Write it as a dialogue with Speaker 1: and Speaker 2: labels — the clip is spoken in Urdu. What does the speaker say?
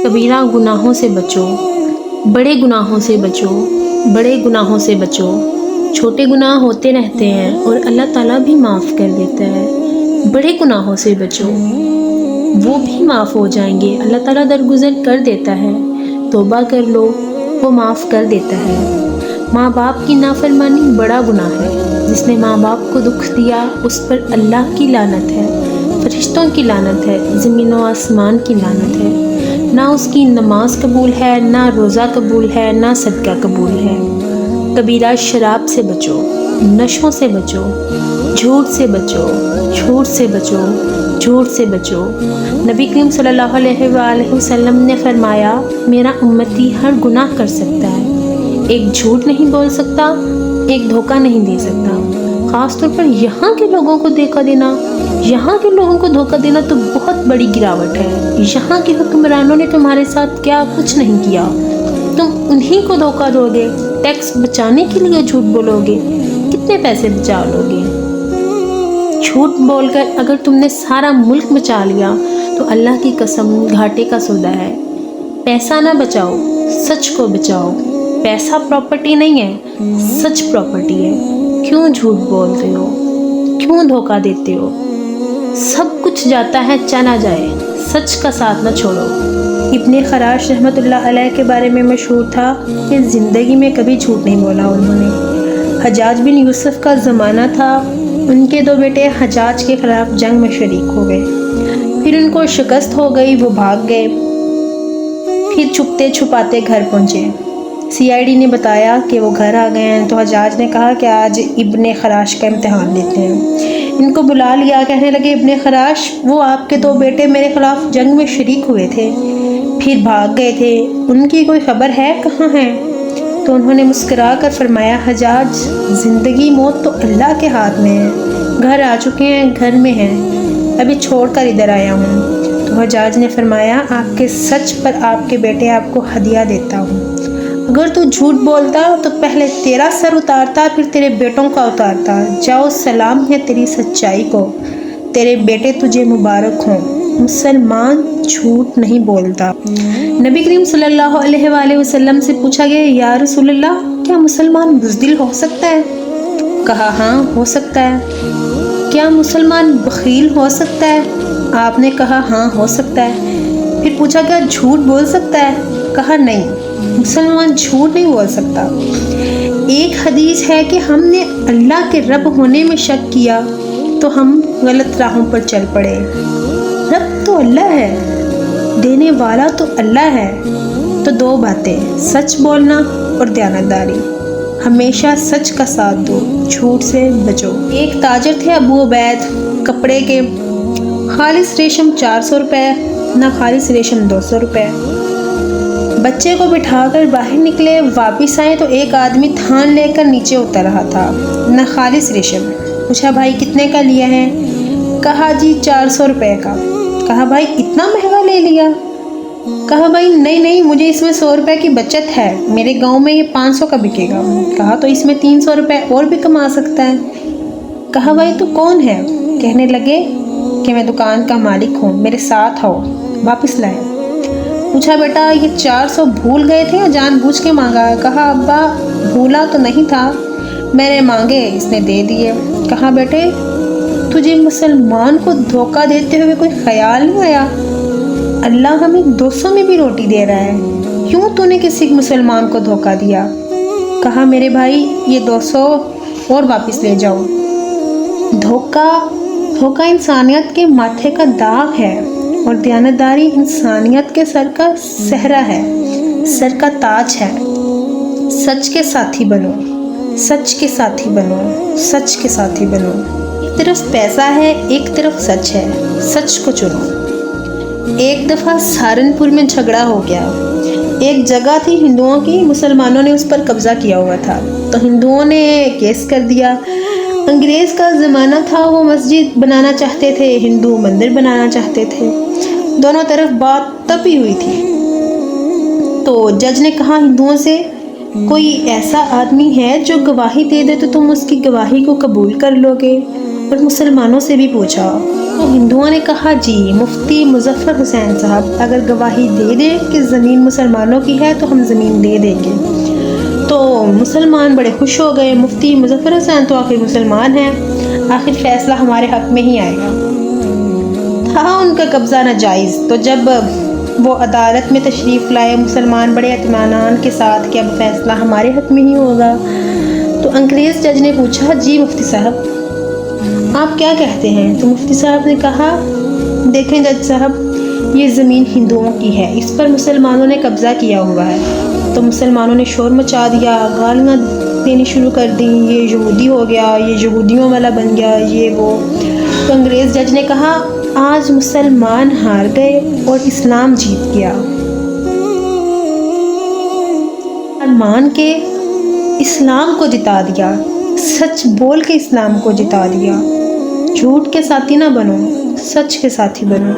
Speaker 1: کبیرہ گناہوں سے بچو، بڑے گناہوں سے بچو، بڑے گناہوں سے بچو۔ چھوٹے گناہ ہوتے رہتے ہیں اور اللہ تعالیٰ بھی معاف کر دیتا ہے۔ بڑے گناہوں سے بچو، وہ بھی معاف ہو جائیں گے، اللہ تعالیٰ درگزر کر دیتا ہے۔ توبہ کر لو، وہ معاف کر دیتا ہے۔ ماں باپ کی نافرمانی بڑا گناہ ہے۔ جس نے ماں باپ کو دکھ دیا اس پر اللہ کی لعنت ہے، فرشتوں کی لعنت ہے، زمین و آسمان کی لعنت ہے۔ نہ اس کی نماز قبول ہے، نہ روزہ قبول ہے، نہ صدقہ قبول ہے۔ کبیرہ شراب سے بچو، نشوں سے بچو، جھوٹ سے بچو، جھوٹ سے بچو، جھوٹ سے بچو۔ نبی کریم صلی اللہ علیہ وآلہ وسلم نے فرمایا، میرا امتی ہر گناہ کر سکتا ہے، ایک جھوٹ نہیں بول سکتا، ایک دھوکہ نہیں دے سکتا۔ خاص طور پر یہاں کے لوگوں کو دھوکہ دینا، یہاں کے لوگوں کو دھوکہ دینا تو بہت بڑی گراوٹ ہے۔ یہاں کے حکمرانوں نے تمہارے ساتھ کیا کچھ نہیں کیا، تم انہی کو دھوکہ دو گے، ٹیکس بچانے کے لیے جھوٹ بولو گے، کتنے پیسے بچا لو گے؟ جھوٹ بول کر اگر تم نے سارا ملک بچا لیا تو اللہ کی قسم گھاٹے کا سودا ہے۔ پیسہ نہ بچاؤ، سچ کو بچاؤ۔ پیسہ پراپرٹی نہیں ہے، سچ پراپرٹی ہے۔ کیوں جھوٹ بولتے ہو؟ کیوں دھوکہ دیتے ہو؟ سب کچھ جاتا ہے، چلا جائے، سچ کا ساتھ نہ چھوڑو۔ ابن خراش رحمۃ اللہ علیہ کے بارے میں مشہور تھا کہ زندگی میں کبھی جھوٹ نہیں بولا انہوں نے۔ حجاج بن یوسف کا زمانہ تھا، ان کے دو بیٹے حجاج کے خلاف جنگ میں شریک ہو گئے، پھر ان کو شکست ہو گئی، وہ بھاگ گئے، پھر چھپتے چھپاتے گھر پہنچے۔ CID نے بتایا کہ وہ گھر آ گئے ہیں تو حجاج نے کہا کہ آج ابن خراش کا امتحان لیتے ہیں۔ ان کو بلا لیا، کہنے لگے ابن خراش، وہ آپ کے دو بیٹے میرے خلاف جنگ میں شریک ہوئے تھے، پھر بھاگ گئے تھے، ان کی کوئی خبر ہے، کہاں ہیں؟ تو انہوں نے مسکرا کر فرمایا، حجاج، زندگی موت تو اللہ کے ہاتھ میں ہے، گھر آ چکے ہیں، گھر میں ہیں، ابھی چھوڑ کر ادھر آیا ہوں۔ تو حجاج نے فرمایا، آپ کے سچ پر آپ کے بیٹے آپ کو ہدیہ دیتا ہوں۔ اگر تو جھوٹ بولتا تو پہلے تیرا سر اتارتا، پھر تیرے بیٹوں کا اتارتا۔ جاؤ، سلام ہے تیری سچائی کو، تیرے بیٹے تجھے مبارک ہوں۔ مسلمان جھوٹ نہیں بولتا۔ نبی کریم صلی اللہ علیہ وآلہ وسلم سے پوچھا گیا، یا رسول اللہ، کیا مسلمان بزدل ہو سکتا ہے؟ کہا، ہاں ہو سکتا ہے۔ کیا مسلمان بخیل ہو سکتا ہے؟ آپ نے کہا، ہاں ہو سکتا ہے۔ پھر پوچھا گیا، جھوٹ بول سکتا ہے؟ کہا، نہیں، مسلمان جھوٹ نہیں بول سکتا۔ ایک حدیث ہے کہ ہم نے اللہ کے رب ہونے میں شک کیا تو ہم غلط راہوں پر چل پڑے۔ رب تو اللہ ہے، دینے والا تو اللہ ہے۔ تو دو باتیں، سچ بولنا اور دیانتداری۔ ہمیشہ سچ کا ساتھ دو، جھوٹ سے بچو۔ ایک تاجر تھے ابو عبید، کپڑے کے، خالص ریشم 400 روپے، نہ خالص ریشم 200 روپے۔ بچے کو بٹھا کر باہر نکلے، واپس آئے تو ایک آدمی تھان لے کر نیچے اتر رہا تھا، نہ خالص ریشم۔ پوچھا، بھائی کتنے کا لیا ہے؟ کہا، جی 400 روپے کا۔ کہا، بھائی اتنا مہنگا لے لیا؟ کہا، بھائی نہیں، مجھے اس میں 100 روپے کی بچت ہے، میرے گاؤں میں یہ 500 کا بکے گا۔ کہا، تو اس میں 300 روپے اور بھی کما سکتا ہے۔ کہا، بھائی تو کون ہے؟ کہنے لگے کہ میں دکان کا مالک ہوں، میرے ساتھ آؤ۔ واپس لائے۔ پوچھا، بیٹا یہ 400 بھول گئے تھے یا جان بوجھ کے مانگا؟ کہا، ابا بھولا تو نہیں تھا، میں نے مانگے، اس نے دے دیے۔ کہا، بیٹے تجھے مسلمان کو دھوکہ دیتے ہوئے کوئی خیال نہیں آیا؟ اللہ ہمیں 200 میں بھی روٹی دے رہا ہے، کیوں تو نے کسی مسلمان کو دھوکہ دیا؟ کہا، میرے بھائی یہ 200 اور واپس لے جاؤ۔ دھوکہ انسانیت کے ماتھے کا داغ ہے اور دیانتداری انسانیت کے سر کا سہرا ہے، سر کا تاج ہے۔ سچ کے ساتھی بنو، سچ کے ساتھی بنو، سچ کے ساتھی بنو۔ ایک طرف پیسہ ہے، ایک طرف سچ ہے، سچ کو چنو۔ ایک دفعہ سہارنپور میں جھگڑا ہو گیا۔ ایک جگہ تھی ہندوؤں کی، مسلمانوں نے اس پر قبضہ کیا ہوا تھا، تو ہندوؤں نے کیس کر دیا۔ انگریز کا زمانہ تھا، وہ مسجد بنانا چاہتے تھے، ہندو مندر بنانا چاہتے تھے، دونوں طرف بات تپی ہوئی تھی۔ تو جج نے کہا ہندوؤں سے، کوئی ایسا آدمی ہے جو گواہی دے دے تو تم اس کی گواہی کو قبول کر لو گے؟ اور مسلمانوں سے بھی پوچھا، تو ہندوؤں نے کہا جی مفتی مظفر حسین صاحب اگر گواہی دے دیں کہ زمین مسلمانوں کی ہے تو ہم زمین دے دیں گے۔ تو مسلمان بڑے خوش ہو گئے، مفتی مظفر حسین تو آخر مسلمان ہیں، آخر فیصلہ ہمارے حق میں ہی آئے گا۔ تھا ان کا قبضہ ناجائز، تو جب وہ عدالت میں تشریف لائے مسلمان بڑے اطمینان کے ساتھ کہ اب فیصلہ ہمارے حق میں ہی ہوگا، تو انگریز جج نے پوچھا جی مفتی صاحب آپ کیا کہتے ہیں؟ تو مفتی صاحب نے کہا دیکھیں جج صاحب یہ زمین ہندوؤں کی ہے، اس پر مسلمانوں نے قبضہ کیا ہوا ہے۔ تو مسلمانوں نے شور مچا دیا، گالیاں دینی شروع کر دیں، یہ یہودی ہو گیا، یہ یہودیوں والا بن گیا، یہ وہ۔ تو انگریز جج نے کہا آج مسلمان ہار گئے اور اسلام جیت گیا۔ مان کے اسلام کو جتا دیا، سچ بول کے اسلام کو جتا دیا۔ جھوٹ کے ساتھی نہ بنو، سچ کے ساتھی بنو۔